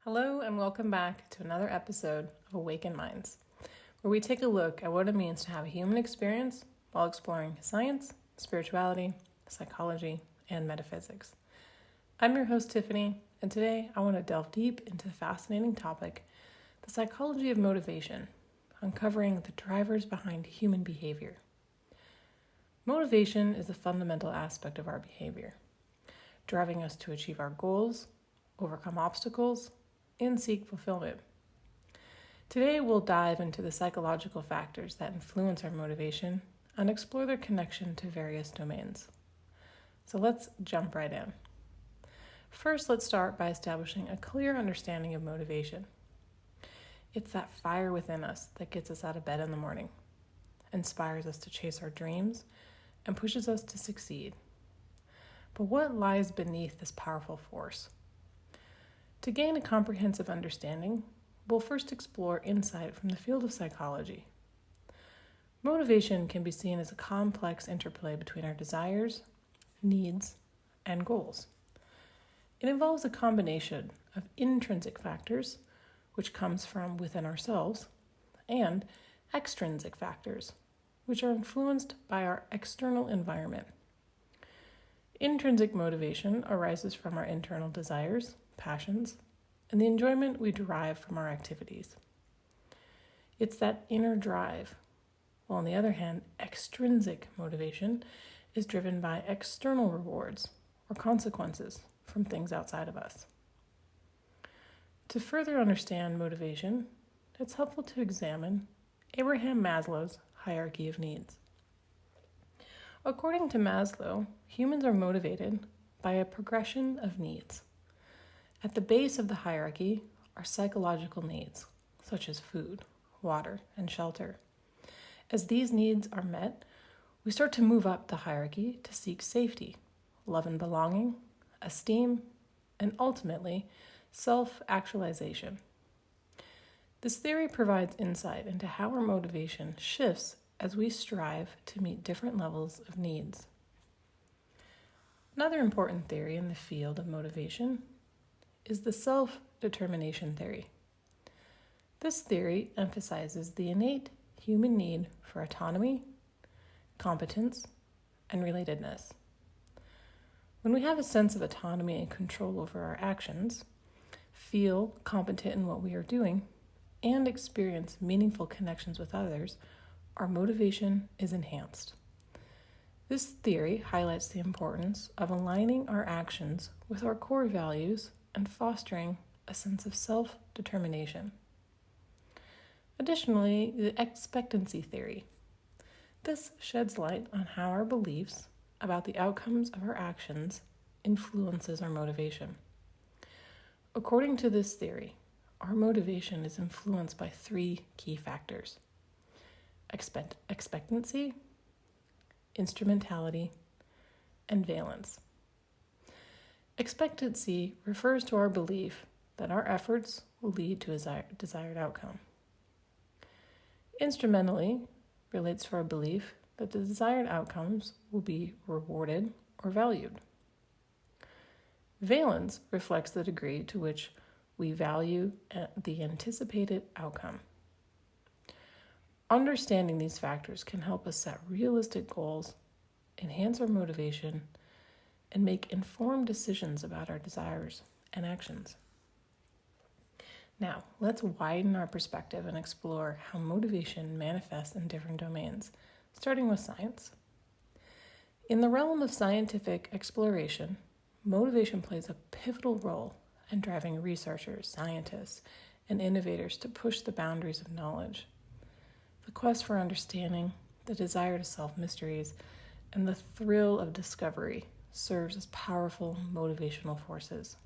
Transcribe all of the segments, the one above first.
Hello and welcome back to another episode of Awakened Minds, where we take a look at what it means to have a human experience while exploring science, spirituality, psychology, and metaphysics. I'm your host, Tiffany, and today I want to delve deep into the fascinating topic, the psychology of motivation, uncovering the drivers behind human behavior. Motivation is a fundamental aspect of our behavior, driving us to achieve our goals, overcome obstacles, and seek fulfillment. Today, we'll dive into the psychological factors that influence our motivation and explore their connection to various domains. So let's jump right in. First, let's start by establishing a clear understanding of motivation. It's that fire within us that gets us out of bed in the morning, inspires us to chase our dreams, and pushes us to succeed. But what lies beneath this powerful force? To gain a comprehensive understanding, we'll first explore insight from the field of psychology. Motivation can be seen as a complex interplay between our desires, needs, and goals. It involves a combination of intrinsic factors, which comes from within ourselves, and extrinsic factors, which are influenced by our external environment. Intrinsic motivation arises from our internal desires, passions, and the enjoyment we derive from our activities. It's that inner drive, while on the other hand, extrinsic motivation is driven by external rewards or consequences from things outside of us. To further understand motivation, it's helpful to examine Abraham Maslow's hierarchy of needs. According to Maslow, humans are motivated by a progression of needs. At the base of the hierarchy are psychological needs, such as food, water, and shelter. As these needs are met, we start to move up the hierarchy to seek safety, love and belonging, esteem, and ultimately, self-actualization. This theory provides insight into how our motivation shifts as we strive to meet different levels of needs. Another important theory in the field of motivation is the self-determination theory. This theory emphasizes the innate human need for autonomy, competence, and relatedness. When we have a sense of autonomy and control over our actions, feel competent in what we are doing, and experience meaningful connections with others, our motivation is enhanced. This theory highlights the importance of aligning our actions with our core values and fostering a sense of self-determination. Additionally, the expectancy theory. This sheds light on how our beliefs about the outcomes of our actions influences our motivation. According to this theory, our motivation is influenced by three key factors: expectancy, instrumentality, and valence. Expectancy refers to our belief that our efforts will lead to a desired outcome. Instrumentally relates to our belief that the desired outcomes will be rewarded or valued. Valence reflects the degree to which we value the anticipated outcome. Understanding these factors can help us set realistic goals, enhance our motivation, and make informed decisions about our desires and actions. Now, let's widen our perspective and explore how motivation manifests in different domains, starting with science. In the realm of scientific exploration, motivation plays a pivotal role in driving researchers, scientists, and innovators to push the boundaries of knowledge. The quest for understanding, the desire to solve mysteries, and the thrill of discovery serves as powerful motivational forces.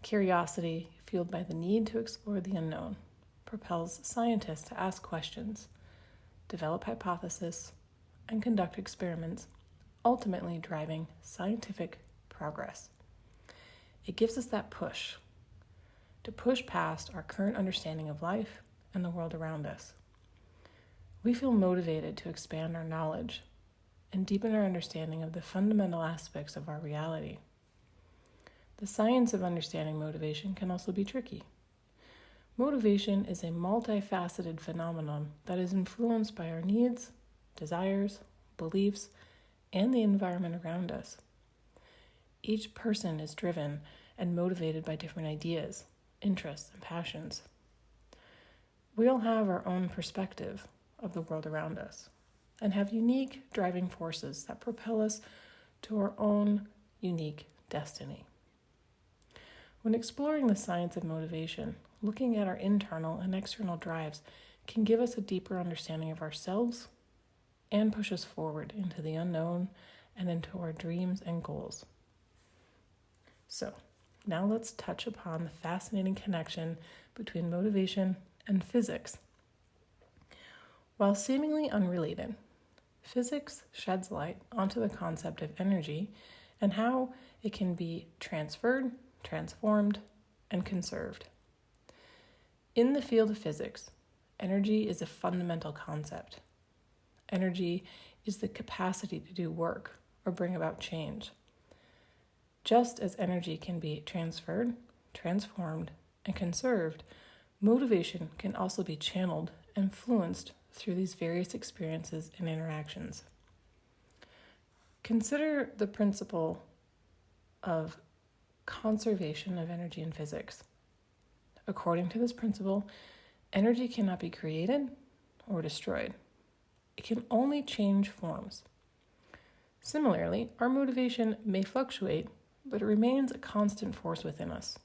Curiosity, fueled by the need to explore the unknown, propels scientists to ask questions, develop hypotheses, and conduct experiments, ultimately driving scientific progress. It gives us that push to push past our current understanding of life and the world around us. We feel motivated to expand our knowledge and deepen our understanding of the fundamental aspects of our reality. The the science of understanding motivation can also be tricky. Motivation is a multifaceted phenomenon that is influenced by our needs, desires, beliefs, and the environment around us. Each person is driven and motivated by different ideas, interests, and passions. We all have our own perspective of the world around us and have unique driving forces that propel us to our own unique destiny. When exploring the science of motivation, looking at our internal and external drives can give us a deeper understanding of ourselves and push us forward into the unknown and into our dreams and goals. So, now let's touch upon the fascinating connection between motivation and physics. While seemingly unrelated, physics sheds light onto the concept of energy and how it can be transferred, transformed, and conserved. In the field of physics, energy is a fundamental concept. Energy is the capacity to do work or bring about change. Just as energy can be transferred, transformed, and conserved, motivation can also be channeled and influenced through these various experiences and interactions. Consider the principle of conservation of energy in physics. According to this principle, energy cannot be created or destroyed. It can only change forms. Similarly, our motivation may fluctuate, but it remains a constant force within us.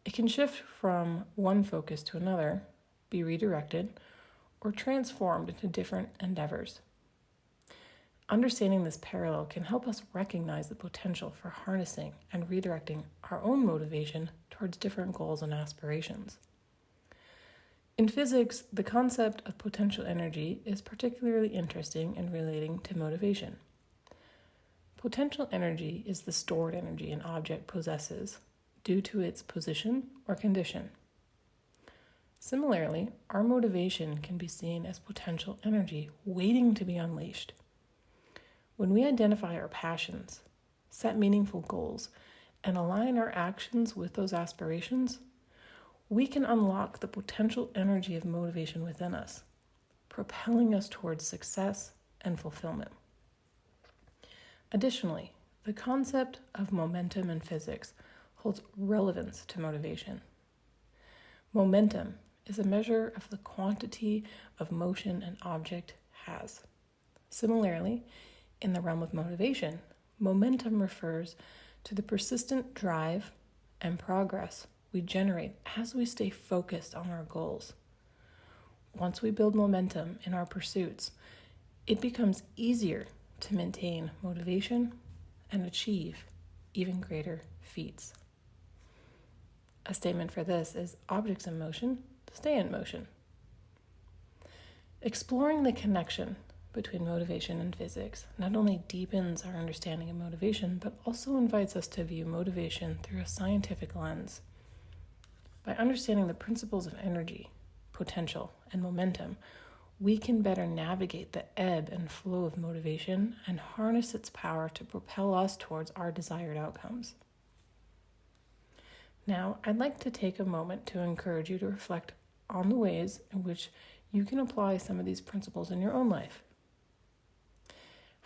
It can shift from one focus to another, be redirected, or transformed into different endeavors. Understanding this parallel can help us recognize the potential for harnessing and redirecting our own motivation towards different goals and aspirations. In physics, the concept of potential energy is particularly interesting in relating to motivation. Potential energy is the stored energy an object possesses due to its position or condition. Similarly, our motivation can be seen as potential energy waiting to be unleashed. When we identify our passions, set meaningful goals, and align our actions with those aspirations, we can unlock the potential energy of motivation within us, propelling us towards success and fulfillment. Additionally, the concept of momentum in physics holds relevance to motivation. Momentum is a measure of the quantity of motion an object has. Similarly, in the realm of motivation, momentum refers to the persistent drive and progress we generate as we stay focused on our goals. Once we build momentum in our pursuits, it becomes easier to maintain motivation and achieve even greater feats. A statement for this is objects in motion stay in motion. Exploring the connection between motivation and physics not only deepens our understanding of motivation, but also invites us to view motivation through a scientific lens. By understanding the principles of energy, potential, and momentum, we can better navigate the ebb and flow of motivation and harness its power to propel us towards our desired outcomes. Now, I'd like to take a moment to encourage you to reflect on the ways in which you can apply some of these principles in your own life.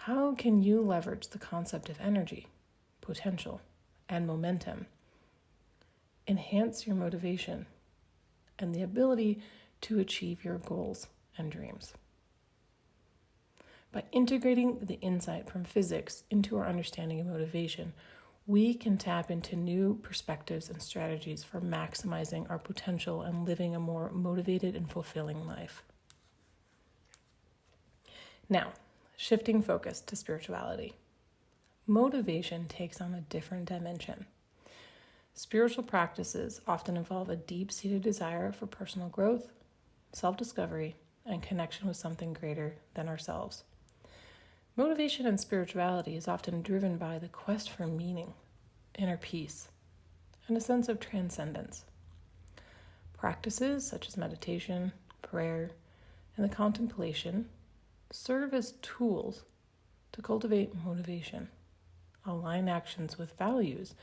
How can you leverage the concept of energy, potential, and momentum, enhance your motivation, and the ability to achieve your goals and dreams? By integrating the insight from physics into our understanding of motivation, we can tap into new perspectives and strategies for maximizing our potential and living a more motivated and fulfilling life. Now, shifting focus to spirituality. Motivation takes on a different dimension. Spiritual practices often involve a deep-seated desire for personal growth, self-discovery, and connection with something greater than ourselves. Motivation in spirituality is often driven by the quest for meaning, inner peace, and a sense of transcendence. Practices such as meditation, prayer, and the contemplation serve as tools to cultivate motivation, align actions with values,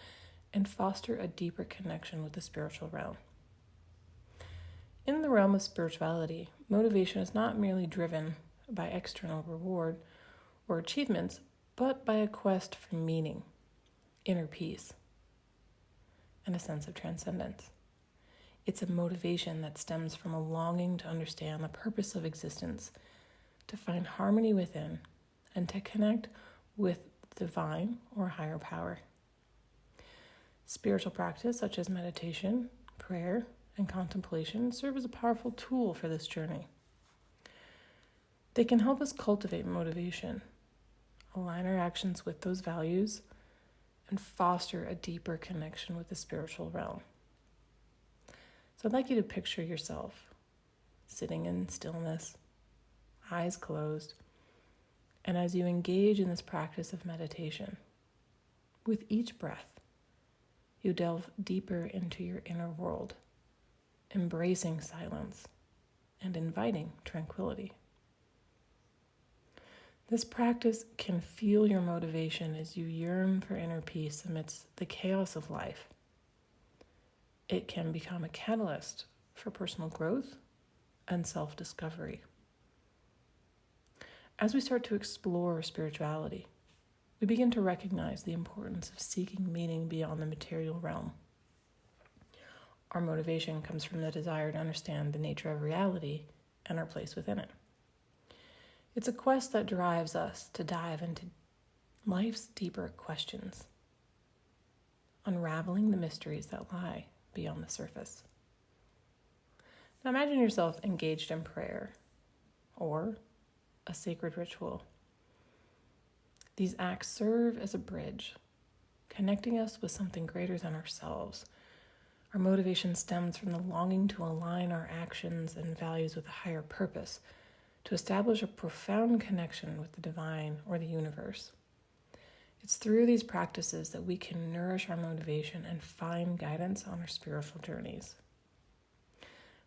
and foster a deeper connection with the spiritual realm. In the realm of spirituality, motivation is not merely driven by external reward or achievements, but by a quest for meaning, inner peace, and a sense of transcendence. It's a motivation that stems from a longing to understand the purpose of existence, to find harmony within, and to connect with the divine or higher power. Spiritual practice such as meditation, prayer, and contemplation serve as a powerful tool for this journey. They can help us cultivate motivation, align our actions with those values, and foster a deeper connection with the spiritual realm. So I'd like you to picture yourself sitting in stillness, eyes closed, and as you engage in this practice of meditation, with each breath, you delve deeper into your inner world, embracing silence and inviting tranquility. This practice can fuel your motivation as you yearn for inner peace amidst the chaos of life. It can become a catalyst for personal growth and self-discovery. As we start to explore spirituality, we begin to recognize the importance of seeking meaning beyond the material realm. Our motivation comes from the desire to understand the nature of reality and our place within it. It's a quest that drives us to dive into life's deeper questions, unraveling the mysteries that lie beyond the surface. Now imagine yourself engaged in prayer or a sacred ritual. These acts serve as a bridge, connecting us with something greater than ourselves. Our motivation stems from the longing to align our actions and values with a higher purpose, to establish a profound connection with the divine or the universe. It's through these practices that we can nourish our motivation and find guidance on our spiritual journeys.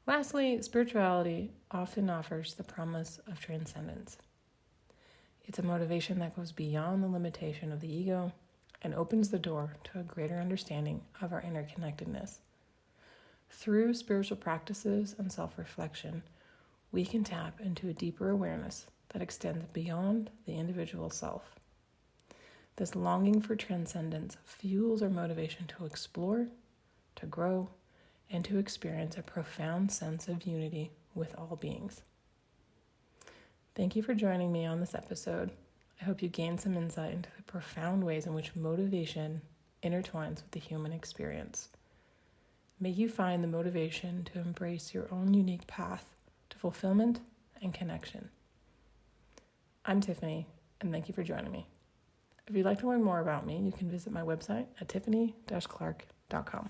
Lastly, spirituality often offers the promise of transcendence. It's a motivation that goes beyond the limitation of the ego and opens the door to a greater understanding of our interconnectedness. Through spiritual practices and self-reflection, we can tap into a deeper awareness that extends beyond the individual self. This longing for transcendence fuels our motivation to explore, to grow, and to experience a profound sense of unity with all beings. Thank you for joining me on this episode. I hope you gained some insight into the profound ways in which motivation intertwines with the human experience. May you find the motivation to embrace your own unique path to fulfillment and connection. I'm Tiffany, and thank you for joining me. If you'd like to learn more about me, you can visit my website at tiffany-clark.com.